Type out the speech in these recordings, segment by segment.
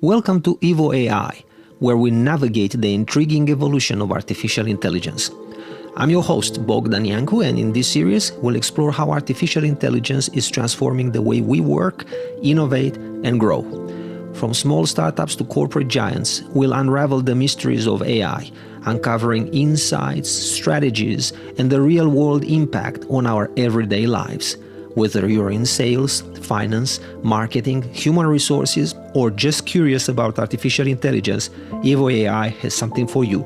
Welcome to Evo AI, where we navigate the intriguing evolution of artificial intelligence. I'm your host, Bogdan Iancu, and in this series, we'll explore how artificial intelligence is transforming the way we work, innovate, and grow. From small startups to corporate giants, we'll unravel the mysteries of AI, uncovering insights, strategies, and the real-world impact on our everyday lives. Whether you're in sales, finance, marketing, human resources, or just curious about artificial intelligence, Evo AI has something for you.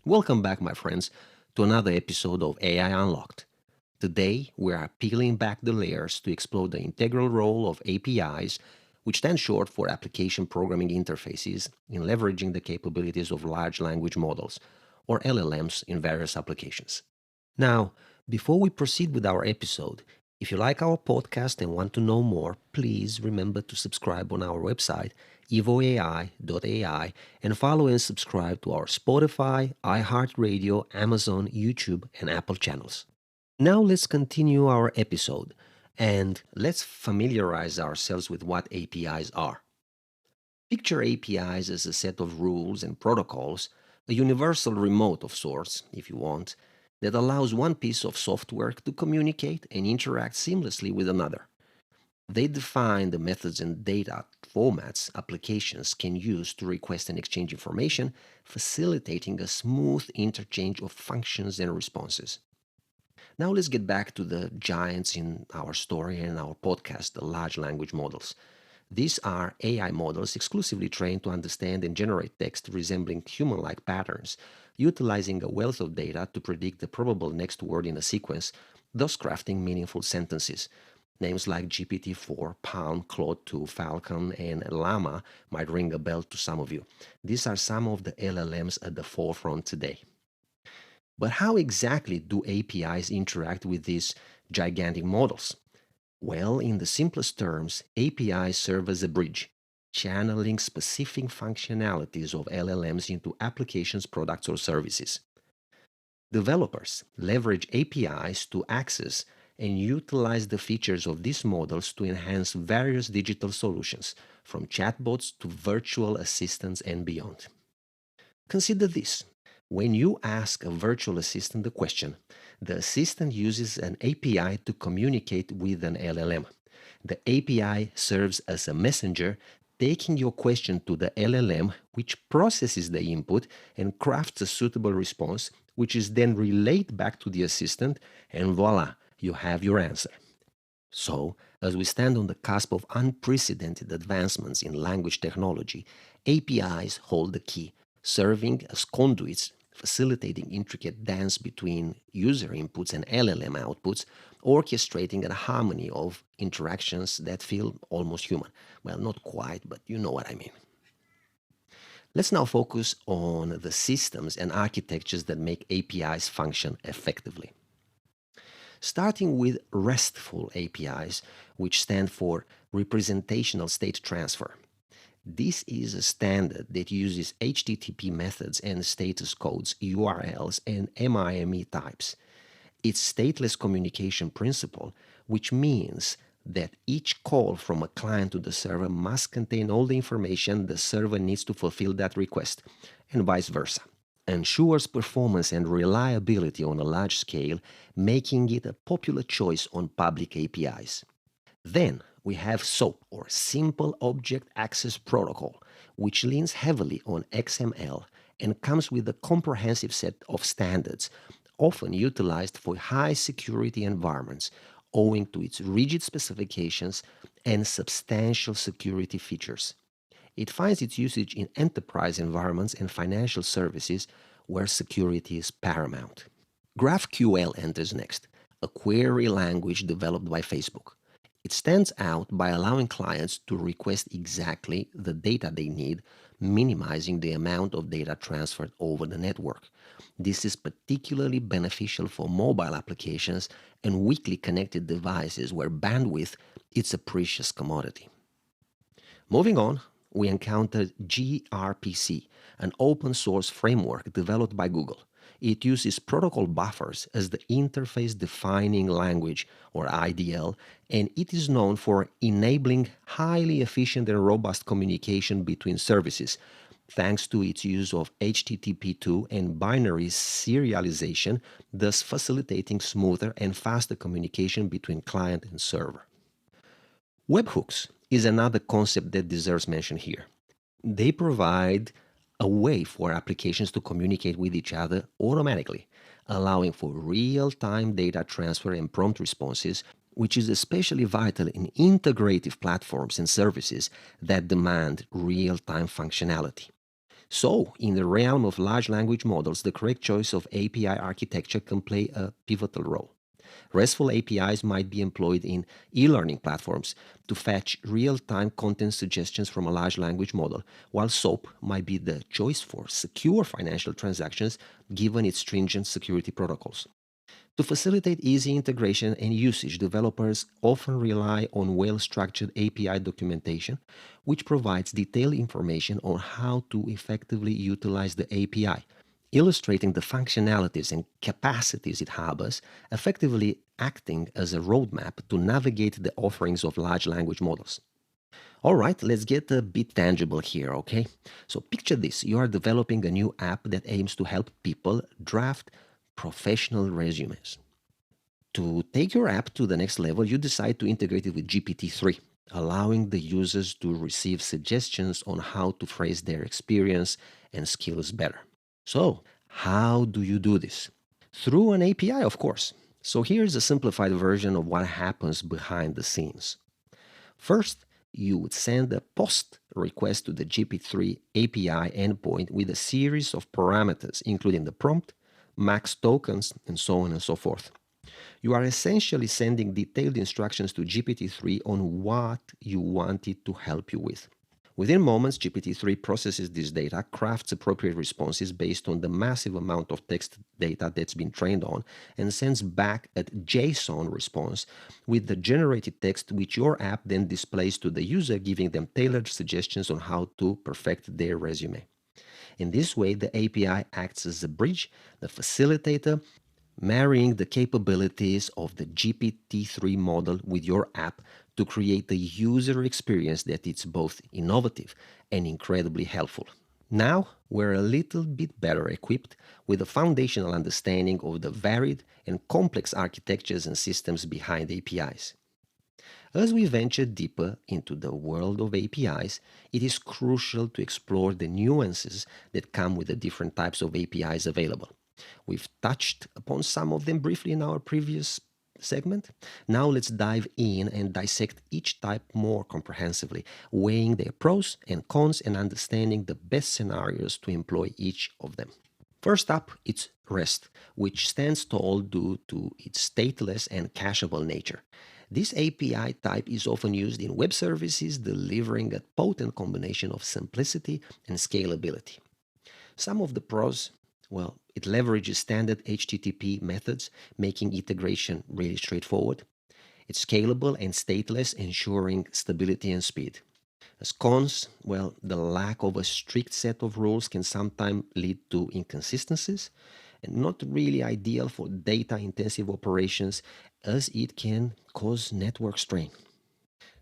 Welcome back, my friends, to another episode of AI Unlocked. Today, we are peeling back the layers to explore the integral role of APIs, which stands short for Application Programming Interfaces, in leveraging the capabilities of large language models, or LLMs, in various applications. Now, before we proceed with our episode, if you like our podcast and want to know more, please remember to subscribe on our website, evoai.ai, and follow and subscribe to our Spotify, iHeartRadio, Amazon, YouTube, and Apple channels. Now let's continue our episode, and let's familiarize ourselves with what APIs are. Picture APIs as a set of rules and protocols, a universal remote of sorts, if you want, that allows one piece of software to communicate and interact seamlessly with another. They define the methods and data formats applications can use to request and exchange information, facilitating a smooth interchange of functions and responses. Now let's get back to the giants in our story and our podcast, the large language models. These are AI models exclusively trained to understand and generate text resembling human-like patterns, utilizing a wealth of data to predict the probable next word in a sequence, thus crafting meaningful sentences. Names like GPT-4, Pound, Claude 2, Falcon, and Llama might ring a bell to some of you. These are some of the LLMs at the forefront today. But how exactly do APIs interact with these gigantic models? Well, in the simplest terms, APIs serve as a bridge, channeling specific functionalities of LLMs into applications, products, or services. Developers leverage APIs to access and utilize the features of these models to enhance various digital solutions, from chatbots to virtual assistants and beyond. Consider this. When you ask a virtual assistant a question, the assistant uses an API to communicate with an LLM. The API serves as a messenger, taking your question to the LLM, which processes the input and crafts a suitable response, which is then relayed back to the assistant, and voila, you have your answer. So, as we stand on the cusp of unprecedented advancements in language technology, APIs hold the key, serving as conduits, facilitating intricate dance between user inputs and LLM outputs, orchestrating a harmony of interactions that feel almost human. Well, not quite, but you know what I mean. Let's now focus on the systems and architectures that make APIs function effectively. Starting with RESTful APIs, which stand for Representational State Transfer. This is a standard that uses HTTP methods and status codes, URLs, and MIME types. It's stateless communication principle, which means that each call from a client to the server must contain all the information the server needs to fulfill that request, and vice versa. Ensures performance and reliability on a large scale, making it a popular choice on public APIs. Then we have SOAP, or Simple Object Access Protocol, which leans heavily on XML and comes with a comprehensive set of standards, often utilized for high security environments, owing to its rigid specifications and substantial security features. It finds its usage in enterprise environments and financial services where security is paramount. GraphQL enters next, a query language developed by Facebook. It stands out by allowing clients to request exactly the data they need, minimizing the amount of data transferred over the network. This is particularly beneficial for mobile applications and weakly connected devices where bandwidth is a precious commodity. Moving on, we encountered gRPC, an open source framework developed by Google. It uses protocol buffers as the interface defining language, or IDL, and it is known for enabling highly efficient and robust communication between services, thanks to its use of HTTP2 and binary serialization, thus facilitating smoother and faster communication between client and server. Webhooks is another concept that deserves mention here. They provide a way for applications to communicate with each other automatically, allowing for real-time data transfer and prompt responses, which is especially vital in integrative platforms and services that demand real-time functionality. So, in the realm of large language models, the correct choice of API architecture can play a pivotal role. RESTful APIs might be employed in e-learning platforms to fetch real-time content suggestions from a large language model, while SOAP might be the choice for secure financial transactions given its stringent security protocols. To facilitate easy integration and usage, developers often rely on well-structured API documentation, which provides detailed information on how to effectively utilize the API, illustrating the functionalities and capacities it harbors, effectively acting as a roadmap to navigate the offerings of large language models. All right, let's get a bit tangible here, okay? So picture this. You are developing a new app that aims to help people draft professional resumes. To take your app to the next level, you decide to integrate it with GPT-3, allowing the users to receive suggestions on how to phrase their experience and skills better. So, how do you do this? Through an API, of course. So here's a simplified version of what happens behind the scenes. First, you would send a POST request to the GPT-3 API endpoint with a series of parameters, including the prompt, max tokens, and so on and so forth. You are essentially sending detailed instructions to GPT-3 on what you want it to help you with. Within moments, GPT-3 processes this data, crafts appropriate responses based on the massive amount of text data that's been trained on, and sends back a JSON response with the generated text, which your app then displays to the user, giving them tailored suggestions on how to perfect their resume. In this way, the API acts as a bridge, the facilitator, marrying the capabilities of the GPT-3 model with your app to create a user experience that is both innovative and incredibly helpful. Now, we're a little bit better equipped with a foundational understanding of the varied and complex architectures and systems behind APIs. As we venture deeper into the world of APIs, it is crucial to explore the nuances that come with the different types of APIs available. We've touched upon some of them briefly in our previous segment. Now let's dive in and dissect each type more comprehensively, weighing their pros and cons and understanding the best scenarios to employ each of them. First up, it's REST, which stands tall due to its stateless and cacheable nature. This API type is often used in web services, delivering a potent combination of simplicity and scalability. Some of the pros, well, it leverages standard HTTP methods, making integration really straightforward. It's scalable and stateless, ensuring stability and speed. As cons, well, the lack of a strict set of rules can sometimes lead to inconsistencies and not really ideal for data-intensive operations as it can cause network strain.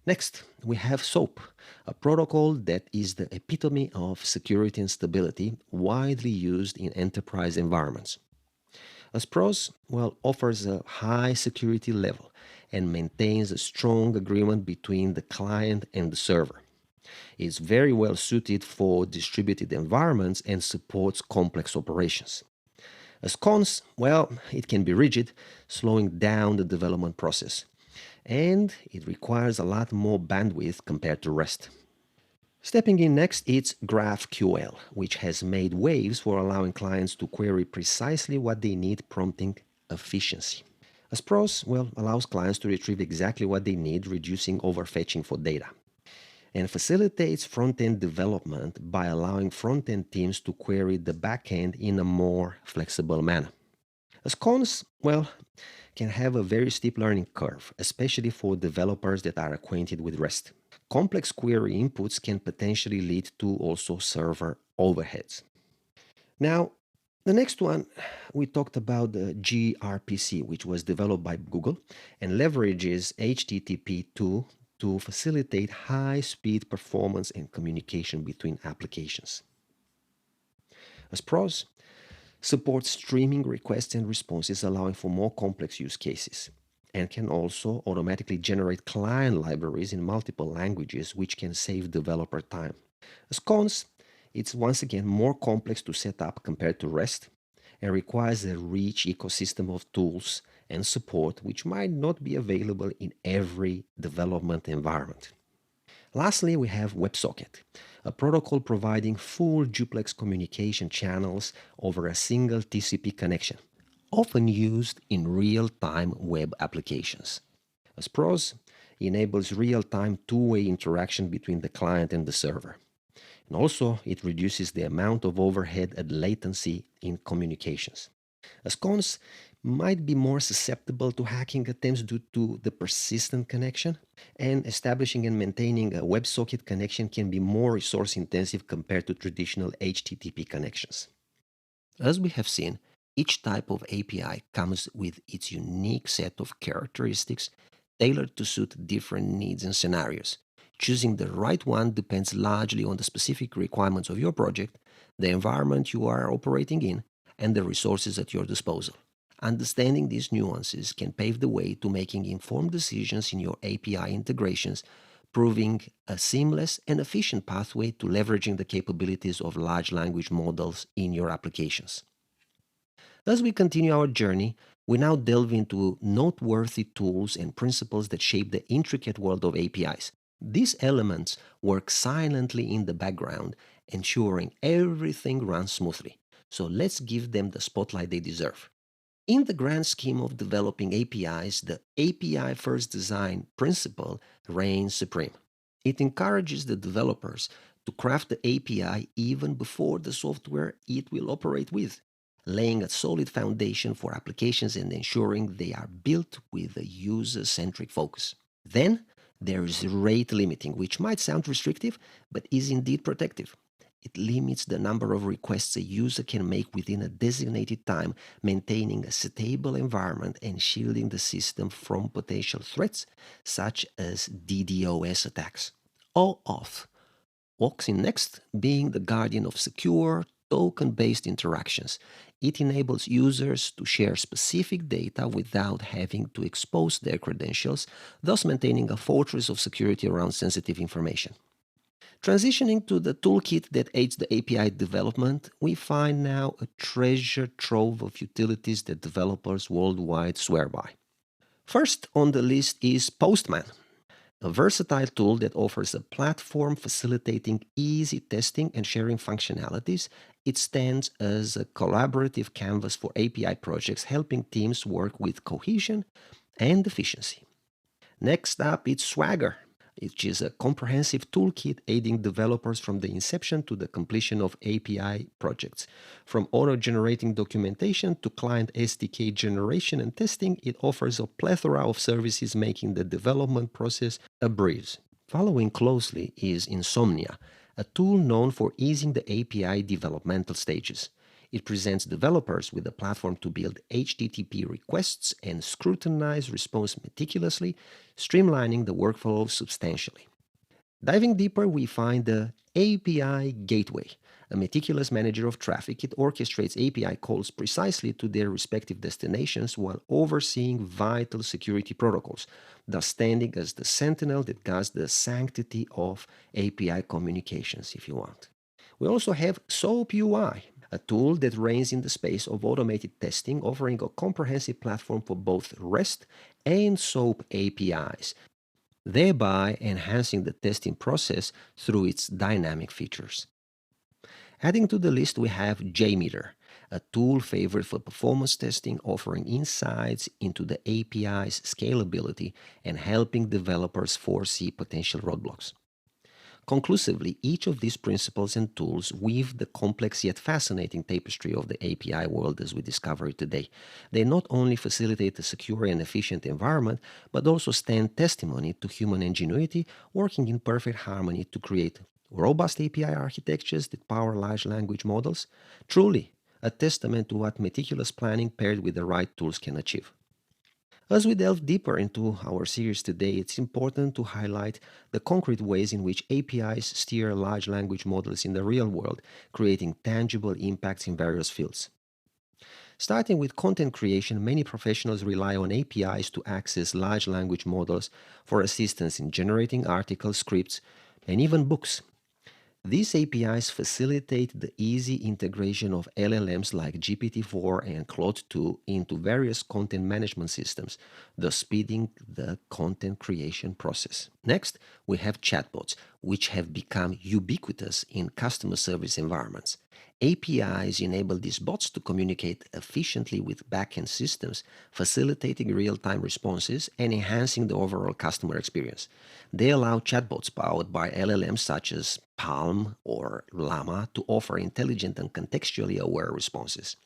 Next, we have SOAP, a protocol that is the epitome of security and stability, widely used in enterprise environments. As pros, well, offers a high security level and maintains a strong agreement between the client and the server. It's very well suited for distributed environments and supports complex operations. As cons, well, it can be rigid, slowing down the development process, and it requires a lot more bandwidth compared to REST. Stepping in next, it's GraphQL, which has made waves for allowing clients to query precisely what they need, prompting efficiency. As pros, well, allows clients to retrieve exactly what they need, reducing overfetching for data. And facilitates front-end development by allowing front-end teams to query the back-end in a more flexible manner. As cons, well, can have a very steep learning curve, especially for developers that are acquainted with REST. Complex query inputs can potentially lead to also server overheads. Now, The next one, we talked about the gRPC, which was developed by Google and leverages HTTP2 to facilitate high-speed performance and communication between applications. As pros, supports streaming requests and responses, allowing for more complex use cases, and can also automatically generate client libraries in multiple languages, which can save developer time. As cons, it's once again more complex to set up compared to REST and requires a rich ecosystem of tools and support, which might not be available in every development environment. Lastly, we have WebSocket, a protocol providing full duplex communication channels over a single TCP connection, often used in real-time web applications. As pros, it enables real-time two-way interaction between the client and the server. And also, it reduces the amount of overhead and latency in communications. As cons, might be more susceptible to hacking attempts due to the persistent connection, and establishing and maintaining a WebSocket connection can be more resource intensive compared to traditional HTTP connections. As we have seen, each type of API comes with its unique set of characteristics tailored to suit different needs and scenarios. Choosing the right one depends largely on the specific requirements of your project, the environment you are operating in, and the resources at your disposal. Understanding these nuances can pave the way to making informed decisions in your API integrations, proving a seamless and efficient pathway to leveraging the capabilities of large language models in your applications. As we continue our journey, we now delve into noteworthy tools and principles that shape the intricate world of APIs. These elements work silently in the background, ensuring everything runs smoothly. So let's give them the spotlight they deserve. In the grand scheme of developing APIs, the API first design principle reigns supreme. It encourages the developers to craft the API even before the software it will operate with, laying a solid foundation for applications and ensuring they are built with a user centric focus. Then there is rate limiting, which might sound restrictive, but is indeed protective. It limits the number of requests a user can make within a designated time, maintaining a stable environment and shielding the system from potential threats such as DDoS attacks. OAuth walks in next, being the guardian of secure, token based interactions. It enables users to share specific data without having to expose their credentials, thus maintaining a fortress of security around sensitive information. Transitioning to the toolkit that aids the API development, we find now a treasure trove of utilities that developers worldwide swear by. First on the list is Postman, a versatile tool that offers a platform facilitating easy testing and sharing functionalities. It stands as a collaborative canvas for API projects, helping teams work with cohesion and efficiency. Next up, it's Swagger, which is a comprehensive toolkit aiding developers from the inception to the completion of API projects. From auto-generating documentation to client SDK generation and testing, it offers a plethora of services, making the development process a breeze. Following closely is Insomnia, a tool known for easing the API developmental stages. It presents developers with a platform to build HTTP requests and scrutinize response meticulously, streamlining the workflow substantially. Diving deeper, we find the API Gateway, a meticulous manager of traffic. It orchestrates API calls precisely to their respective destinations while overseeing vital security protocols, thus standing as the sentinel that guards the sanctity of API communications, if you want. We also have SoapUI, a tool that reigns in the space of automated testing, offering a comprehensive platform for both REST and SOAP APIs, thereby enhancing the testing process through its dynamic features. Adding to the list, we have JMeter, a tool favored for performance testing, offering insights into the API's scalability and helping developers foresee potential roadblocks. Conclusively, each of these principles and tools weave the complex yet fascinating tapestry of the API world as we discover it today. They not only facilitate a secure and efficient environment, but also stand testimony to human ingenuity, working in perfect harmony to create robust API architectures that power large language models. Truly, a testament to what meticulous planning paired with the right tools can achieve. As we delve deeper into our series today, it's important to highlight the concrete ways in which APIs steer large language models in the real world, creating tangible impacts in various fields. Starting with content creation, many professionals rely on APIs to access large language models for assistance in generating articles, scripts, and even books. These APIs facilitate the easy integration of LLMs like GPT-4 and Claude 2 into various content management systems, thus speeding the content creation process. Next, we have chatbots, which have become ubiquitous in customer service environments. APIs enable these bots to communicate efficiently with backend systems, facilitating real-time responses and enhancing the overall customer experience. They allow chatbots powered by LLMs such as Palm or Llama to offer intelligent and contextually aware responses.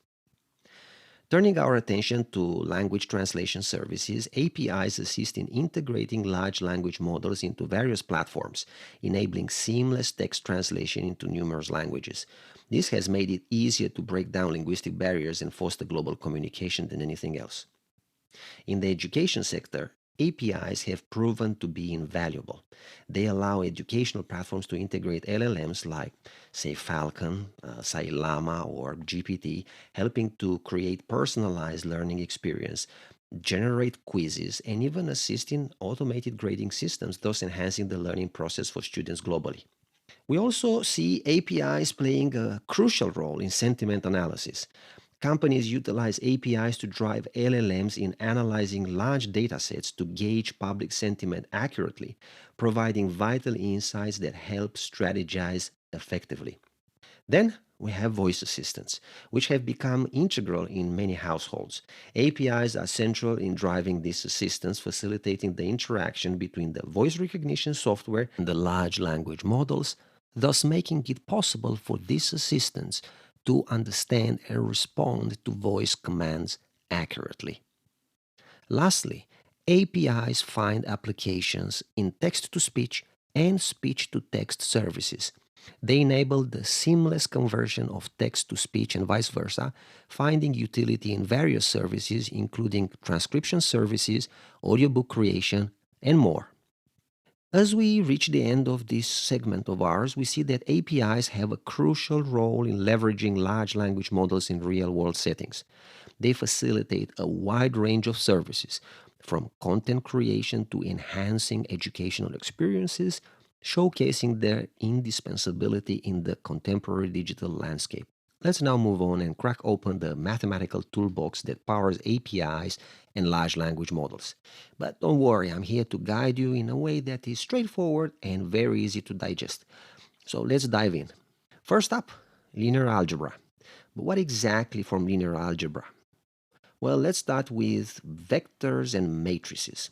Turning our attention to language translation services, APIs assist in integrating large language models into various platforms, enabling seamless text translation into numerous languages. This has made it easier to break down linguistic barriers and foster global communication than anything else. In the education sector, APIs have proven to be invaluable. They allow educational platforms to integrate LLMs like, say, Falcon, say, Llama, or GPT, helping to create personalized learning experience, generate quizzes, and even assist in automated grading systems, thus enhancing the learning process for students globally. We also see APIs playing a crucial role in sentiment analysis. Companies utilize APIs to drive LLMs in analyzing large datasets to gauge public sentiment accurately, providing vital insights that help strategize effectively. Then we have voice assistants, which have become integral in many households. APIs are central in driving these assistants, facilitating the interaction between the voice recognition software and the large language models, thus making it possible for these assistants to understand and respond to voice commands accurately. Lastly, APIs find applications in text to speech and speech to text services. They enable the seamless conversion of text to speech and vice versa, finding utility in various services, including transcription services, audiobook creation, and more. As we reach the end of this segment of ours, we see that APIs have a crucial role in leveraging large language models in real world settings. They facilitate a wide range of services, from content creation to enhancing educational experiences, showcasing their indispensability in the contemporary digital landscape. Let's now move on and crack open the mathematical toolbox that powers APIs and large language models. But don't worry, I'm here to guide you in a way that is straightforward and very easy to digest. So let's dive in. First up, linear algebra. But what exactly from linear algebra? Well, let's start with vectors and matrices.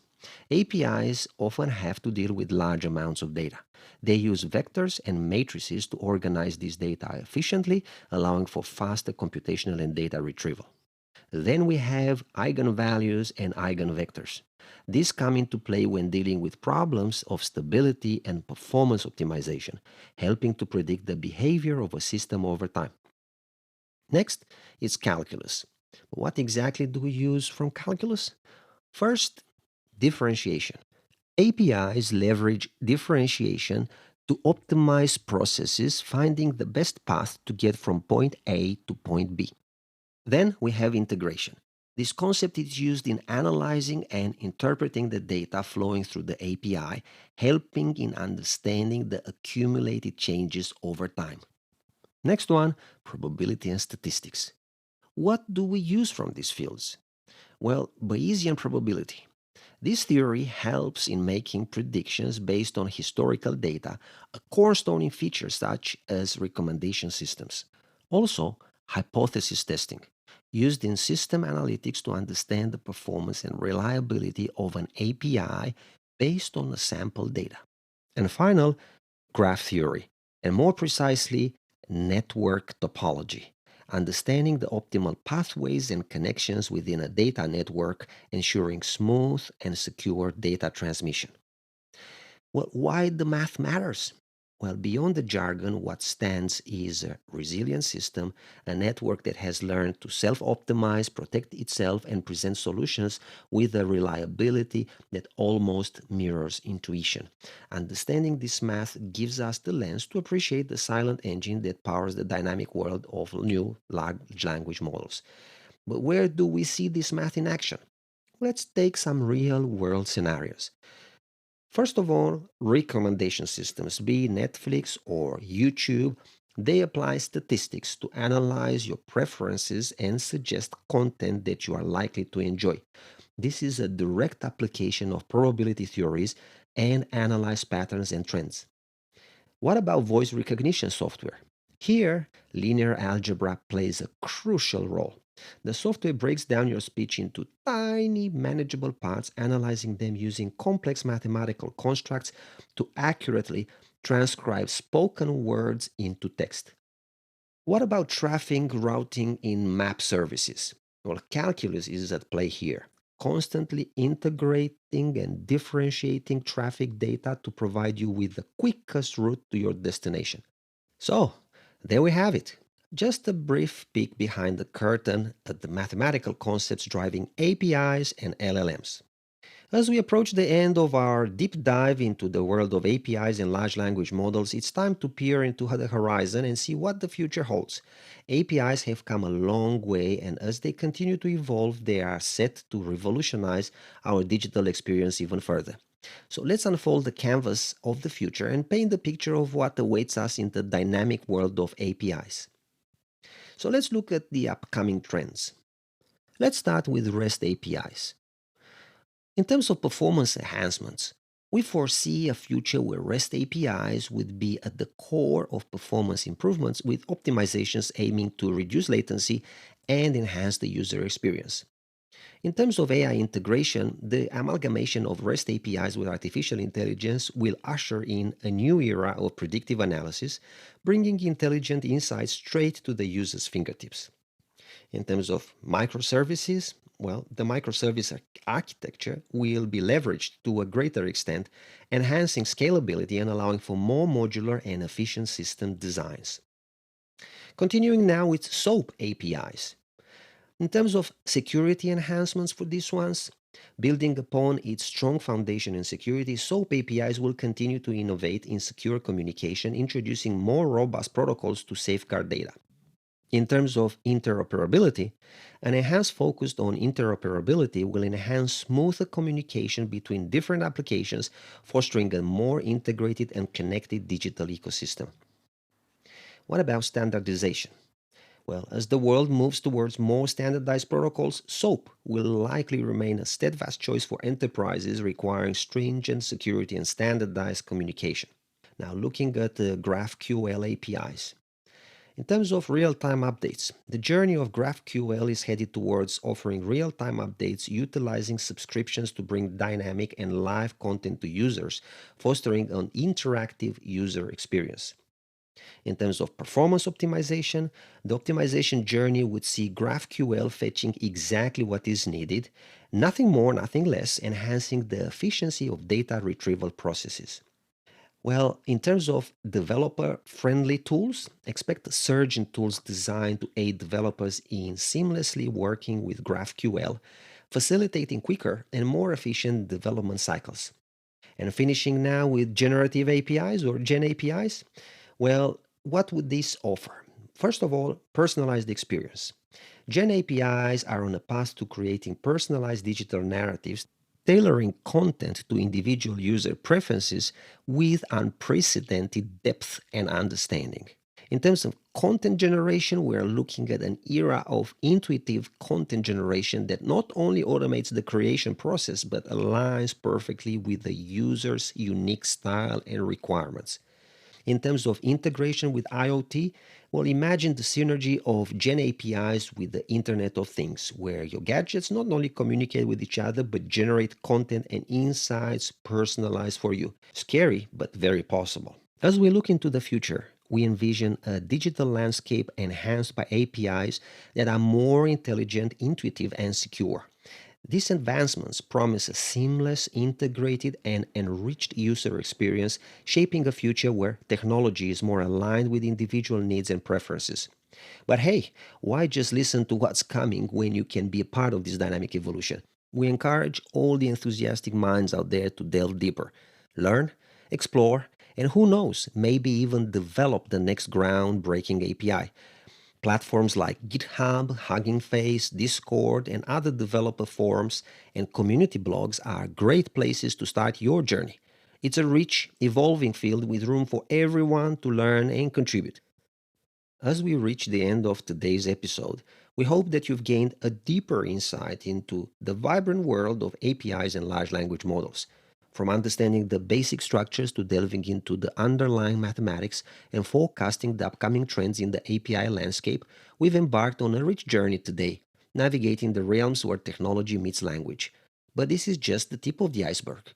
APIs often have to deal with large amounts of data. They use vectors and matrices to organize this data efficiently, allowing for faster computational and data retrieval. Then we have eigenvalues and eigenvectors. These come into play when dealing with problems of stability and performance optimization, helping to predict the behavior of a system over time. Next is calculus. What exactly do we use from calculus? First, differentiation. APIs leverage differentiation to optimize processes, finding the best path to get from point A to point B. Then we have integration. This concept is used in analyzing and interpreting the data flowing through the API, helping in understanding the accumulated changes over time. Next one, probability and statistics. What do we use from these fields? Well, Bayesian probability. This theory helps in making predictions based on historical data, a cornerstone in features such as recommendation systems. Also, hypothesis testing, used in system analytics to understand the performance and reliability of an API based on the sample data. And final, graph theory, and more precisely, network topology, understanding the optimal pathways and connections within a data network, ensuring smooth and secure data transmission. Well, why the math matters? Well, beyond the jargon, what stands is a resilient system, a network that has learned to self optimize, protect itself, and present solutions with a reliability that almost mirrors intuition. Understanding this math gives us the lens to appreciate the silent engine that powers the dynamic world of new large language models. But where do we see this math in action? Let's take some real world scenarios. First of all, recommendation systems, be it Netflix or YouTube, they apply statistics to analyze your preferences and suggest content that you are likely to enjoy. This is a direct application of probability theories and analyze patterns and trends. What about voice recognition software? Here, linear algebra plays a crucial role. The software breaks down your speech into tiny, manageable parts, analyzing them using complex mathematical constructs to accurately transcribe spoken words into text. What about traffic routing in map services? Well, calculus is at play here, constantly integrating and differentiating traffic data to provide you with the quickest route to your destination. So, there we have it. Just a brief peek behind the curtain at the mathematical concepts driving APIs and LLMs. As we approach the end of our deep dive into the world of APIs and large language models, it's time to peer into the horizon and see what the future holds. APIs have come a long way, and as they continue to evolve, they are set to revolutionize our digital experience even further. So let's unfold the canvas of the future and paint the picture of what awaits us in the dynamic world of APIs. So let's look at the upcoming trends. Let's start with REST APIs. In terms of performance enhancements, we foresee a future where REST APIs would be at the core of performance improvements with optimizations aiming to reduce latency and enhance the user experience. In terms of AI integration, the amalgamation of REST APIs with artificial intelligence will usher in a new era of predictive analysis, bringing intelligent insights straight to the user's fingertips. In terms of microservices, well, the architecture will be leveraged to a greater extent, enhancing scalability and allowing for more modular and efficient system designs. Continuing now with SOAP APIs. In terms of security enhancements for these ones, building upon its strong foundation in security, SOAP APIs will continue to innovate in secure communication, introducing more robust protocols to safeguard data. In terms of interoperability, an enhanced focus on interoperability will enhance smoother communication between different applications, fostering a more integrated and connected digital ecosystem. What about standardization? Well, as the world moves towards more standardized protocols, SOAP will likely remain a steadfast choice for enterprises requiring stringent security and standardized communication. Now, looking at the GraphQL APIs. In terms of real-time updates, the journey of GraphQL is headed towards offering real-time updates utilizing subscriptions to bring dynamic and live content to users, fostering an interactive user experience. In terms of performance optimization, the optimization journey would see GraphQL fetching exactly what is needed, nothing more, nothing less, enhancing the efficiency of data retrieval processes. Well, in terms of developer friendly tools, expect a surge in tools designed to aid developers in seamlessly working with GraphQL, facilitating quicker and more efficient development cycles. And finishing now with generative APIs or Gen APIs, well, what would this offer? First of all, personalized experience. Gen APIs are on a path to creating personalized digital narratives, tailoring content to individual user preferences with unprecedented depth and understanding. In terms of content generation, we're looking at an era of intuitive content generation that not only automates the creation process but aligns perfectly with the user's unique style and requirements. In terms of integration with IoT, well, imagine the synergy of Gen APIs with the Internet of Things, where your gadgets not only communicate with each other but generate content and insights personalized for you. Scary, but very possible. As we look into the future, we envision a digital landscape enhanced by APIs that are more intelligent, intuitive, and secure. These advancements promise a seamless, integrated, and enriched user experience, shaping a future where technology is more aligned with individual needs and preferences. But hey, why just listen to what's coming when you can be a part of this dynamic evolution? We encourage all the enthusiastic minds out there to delve deeper, learn, explore, and who knows, maybe even develop the next groundbreaking API. Platforms like GitHub, Hugging Face, Discord, and other developer forums and community blogs are great places to start your journey. It's a rich, evolving field with room for everyone to learn and contribute. As we reach the end of today's episode, we hope that you've gained a deeper insight into the vibrant world of APIs and large language models. From understanding the basic structures to delving into the underlying mathematics and forecasting the upcoming trends in the API landscape, we've embarked on a rich journey today, navigating the realms where technology meets language. But this is just the tip of the iceberg.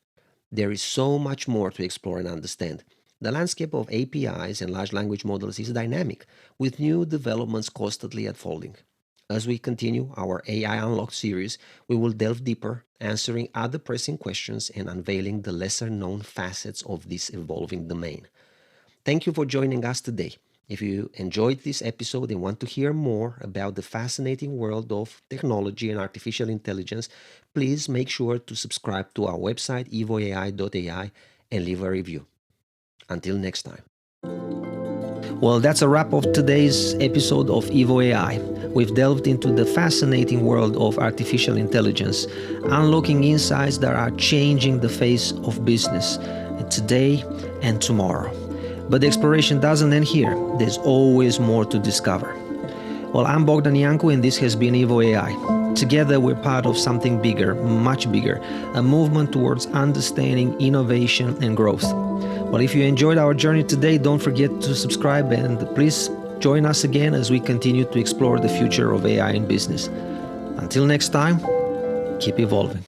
There is so much more to explore and understand. The landscape of APIs and large language models is dynamic, with new developments constantly unfolding. As we continue our AI Unlocked series, we will delve deeper, answering other pressing questions and unveiling the lesser-known facets of this evolving domain. Thank you for joining us today. If you enjoyed this episode and want to hear more about the fascinating world of technology and artificial intelligence, please make sure to subscribe to our website evoai.ai and leave a review. Until next time. Well, that's a wrap of today's episode of Evo AI. We've delved into the fascinating world of artificial intelligence, unlocking insights that are changing the face of business today and tomorrow. But the exploration doesn't end here. There's always more to discover. Well, I'm Bogdan Janku, and this has been Evo AI. Together, we're part of something bigger, much bigger, a movement towards understanding, innovation, and growth. Well, if you enjoyed our journey today, don't forget to subscribe and please join us again as we continue to explore the future of AI in business. Until next time, keep evolving.